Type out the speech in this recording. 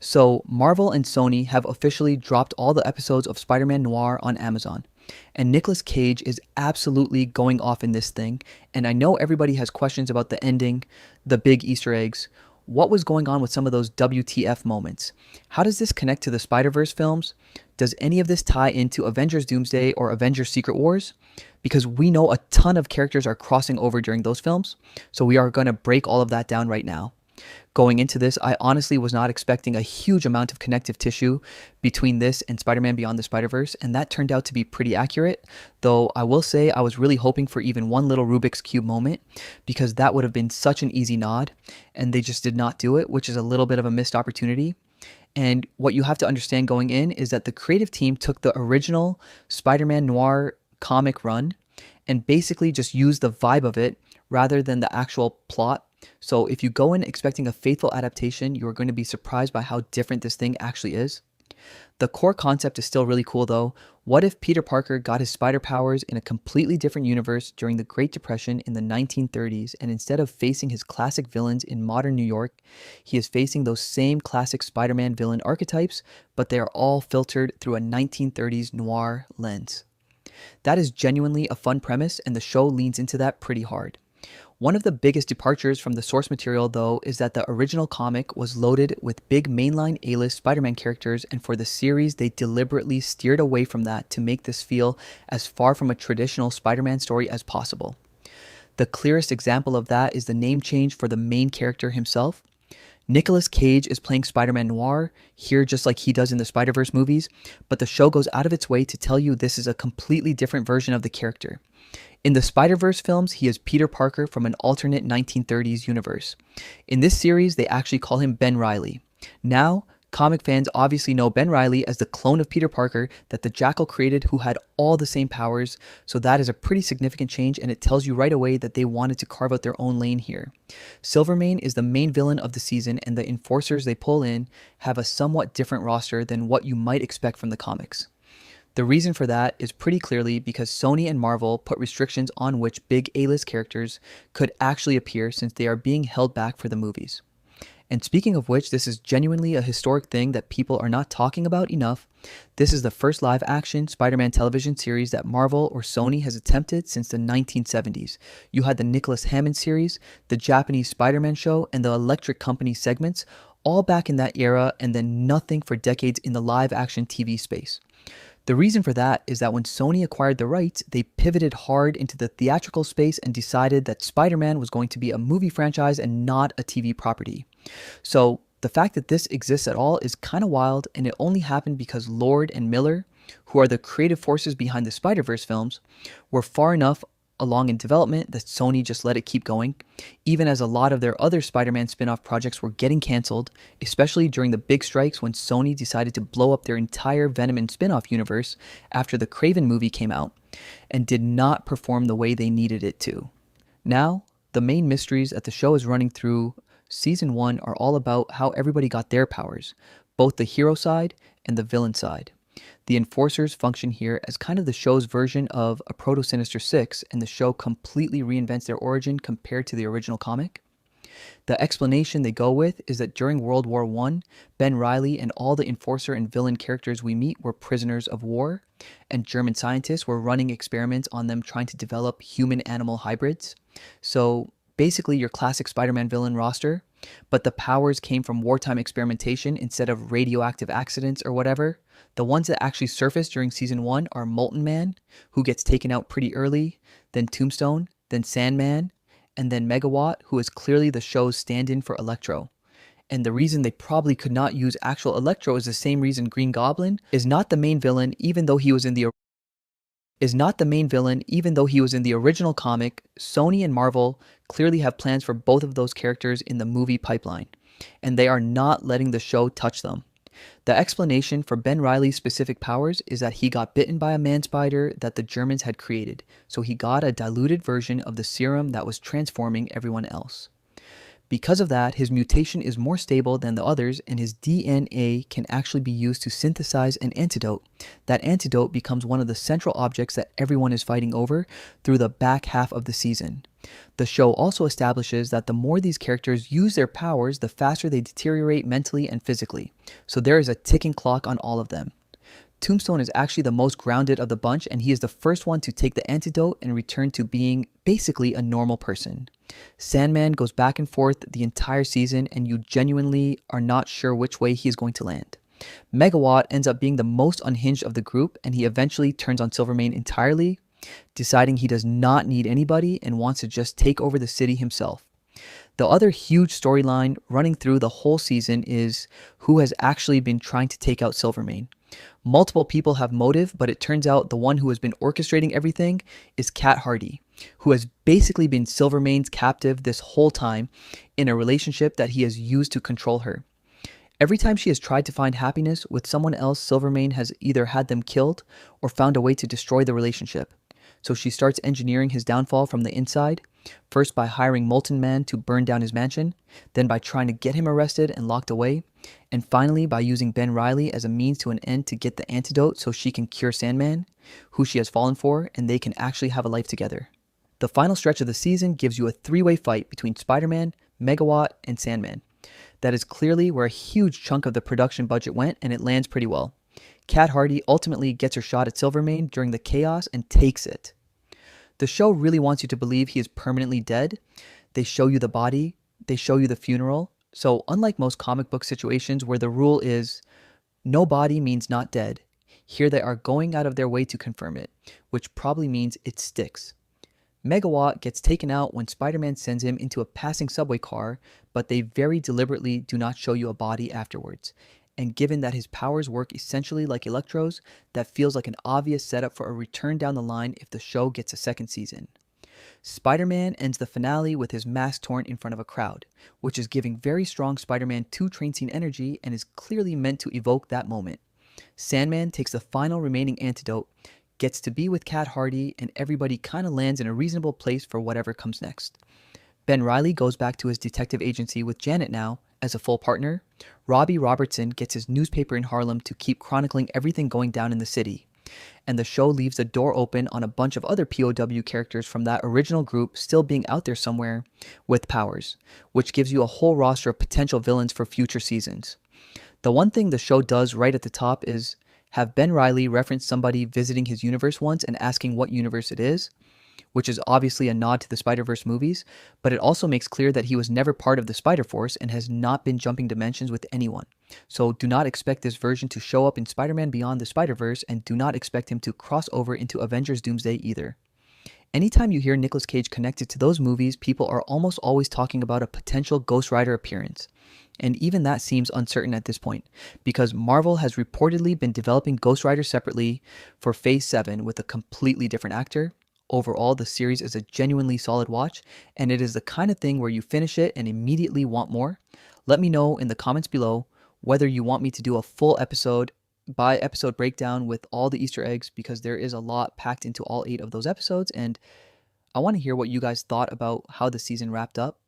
So, Marvel and Sony have officially dropped all the episodes of Spider-Man Noir on Amazon. And Nicolas Cage is absolutely going off in this thing. And I know everybody has questions about the ending, the big Easter eggs. What was going on with some of those WTF moments? How does this connect to the Spider-Verse films? Does any of this tie into Avengers Doomsday or Avengers Secret Wars? Because we know a ton of characters are crossing over during those films. So we are going to break all of that down right now. Going into this, I honestly was not expecting a huge amount of connective tissue between this and Spider-Man Beyond the Spider-Verse, and that turned out to be pretty accurate, though I will say I was really hoping for even one little Rubik's Cube moment, because that would have been such an easy nod, and they just did not do it, which is a little bit of a missed opportunity. And what you have to understand going in is that the creative team took the original Spider-Man Noir comic run and basically just used the vibe of it rather than the actual plot. So if you go in expecting a faithful adaptation, you are going to be surprised by how different this thing actually is. The core concept is still really cool though. What if Peter Parker got his spider powers in a completely different universe during the Great Depression in the 1930s, and instead of facing his classic villains in modern New York, he is facing those same classic Spider-Man villain archetypes, but they are all filtered through a 1930s noir lens. That is genuinely a fun premise, and the show leans into that pretty hard. One of the biggest departures from the source material, though, is that the original comic was loaded with big mainline A-list Spider-Man characters, and for the series, they deliberately steered away from that to make this feel as far from a traditional Spider-Man story as possible. The clearest example of that is the name change for the main character himself. Nicolas Cage is playing Spider-Man Noir here just like he does in the Spider-Verse movies, but the show goes out of its way to tell you this is a completely different version of the character. In the Spider-Verse films, he is Peter Parker from an alternate 1930s universe. In this series, they actually call him Ben Reilly. Now, comic fans obviously know Ben Reilly as the clone of Peter Parker that the Jackal created, who had all the same powers, so that is a pretty significant change, and it tells you right away that they wanted to carve out their own lane here. Silvermane is the main villain of the season, and the enforcers they pull in have a somewhat different roster than what you might expect from the comics. The reason for that is pretty clearly because Sony and Marvel put restrictions on which big A-list characters could actually appear, since they are being held back for the movies. And speaking of which, this is genuinely a historic thing that people are not talking about enough. This is the first live-action Spider-Man television series that Marvel or Sony has attempted since the 1970s. You had the Nicholas Hammond series, the Japanese Spider-Man show, and the Electric Company segments, all back in that era, and then nothing for decades in the live-action TV space. The reason for that is that when Sony acquired the rights, they pivoted hard into the theatrical space and decided that Spider-Man was going to be a movie franchise and not a TV property. So the fact that this exists at all is kind of wild, and it only happened because Lord and Miller, who are the creative forces behind the Spider-Verse films, were far enough along in development that Sony just let it keep going, even as a lot of their other Spider-Man spin-off projects were getting canceled, especially during the big strikes when Sony decided to blow up their entire Venom and spin-off universe after the Craven movie came out, and did not perform the way they needed it to. Now, the main mysteries that the show is running through Season 1 are all about how everybody got their powers, both the hero side and the villain side. The Enforcers function here as kind of the show's version of a Proto-Sinister Six, and the show completely reinvents their origin compared to the original comic. The explanation they go with is that during World War I, Ben Reilly and all the Enforcer and villain characters we meet were prisoners of war, and German scientists were running experiments on them trying to develop human-animal hybrids. So basically your classic Spider-Man villain roster, but the powers came from wartime experimentation instead of radioactive accidents or whatever. The ones that actually surface during Season 1 are Molten Man, who gets taken out pretty early, then Tombstone, then Sandman, and then Megawatt, who is clearly the show's stand-in for Electro. And the reason they probably could not use actual Electro is the same reason Green Goblin is not the main villain, even though he was in the original comic. Sony and Marvel clearly have plans for both of those characters in the movie pipeline, and they are not letting the show touch them. The explanation for Ben Reilly's specific powers is that he got bitten by a man-spider that the Germans had created, so he got a diluted version of the serum that was transforming everyone else. Because of that, his mutation is more stable than the others, and his DNA can actually be used to synthesize an antidote. That antidote becomes one of the central objects that everyone is fighting over through the back half of the season. The show also establishes that the more these characters use their powers, the faster they deteriorate mentally and physically. So there is a ticking clock on all of them. Tombstone is actually the most grounded of the bunch, and he is the first one to take the antidote and return to being basically a normal person. Sandman goes back and forth the entire season, and you genuinely are not sure which way he is going to land. Megawatt ends up being the most unhinged of the group, and he eventually turns on Silvermane entirely, deciding he does not need anybody and wants to just take over the city himself. The other huge storyline running through the whole season is who has actually been trying to take out Silvermane. Multiple people have motive, but it turns out the one who has been orchestrating everything is Cat Hardy, who has basically been Silvermane's captive this whole time in a relationship that he has used to control her. Every time she has tried to find happiness with someone else, Silvermane has either had them killed or found a way to destroy the relationship. So she starts engineering his downfall from the inside, first by hiring Molten Man to burn down his mansion, then by trying to get him arrested and locked away, and finally by using Ben Reilly as a means to an end to get the antidote so she can cure Sandman, who she has fallen for, and they can actually have a life together. The final stretch of the season gives you a three-way fight between Spider-Man, Megawatt, and Sandman. That is clearly where a huge chunk of the production budget went, and it lands pretty well. Cat Hardy ultimately gets her shot at Silvermane during the chaos and takes it. The show really wants you to believe he is permanently dead. They show you the body, they show you the funeral. So unlike most comic book situations where the rule is no body means not dead, here they are going out of their way to confirm it, which probably means it sticks. Megawatt gets taken out when Spider-Man sends him into a passing subway car, but they very deliberately do not show you a body afterwards. And given that his powers work essentially like Electro's, that feels like an obvious setup for a return down the line if the show gets a second season. Spider-Man ends the finale with his mask torn in front of a crowd, which is giving very strong Spider-Man 2 train scene energy and is clearly meant to evoke that moment. Sandman takes the final remaining antidote, gets to be with Cat Hardy, and everybody kind of lands in a reasonable place for whatever comes next. Ben Reilly goes back to his detective agency with Janet now as a full partner. Robbie Robertson gets his newspaper in Harlem to keep chronicling everything going down in the city. And the show leaves the door open on a bunch of other POW characters from that original group still being out there somewhere with powers, which gives you a whole roster of potential villains for future seasons. The one thing the show does right at the top is have Ben Reilly reference somebody visiting his universe once and asking what universe it is, which is obviously a nod to the Spider-Verse movies, but it also makes clear that he was never part of the Spider-Force and has not been jumping dimensions with anyone. So do not expect this version to show up in Spider-Man Beyond the Spider-Verse, and do not expect him to cross over into Avengers Doomsday either. Anytime you hear Nicolas Cage connected to those movies, people are almost always talking about a potential Ghost Rider appearance. And even that seems uncertain at this point, because Marvel has reportedly been developing Ghost Rider separately for Phase 7 with a completely different actor. Overall, the series is a genuinely solid watch, and it is the kind of thing where you finish it and immediately want more. Let me know in the comments below whether you want me to do a full episode by episode breakdown with all the Easter eggs, because there is a lot packed into all 8 of those episodes, and I want to hear what you guys thought about how the season wrapped up.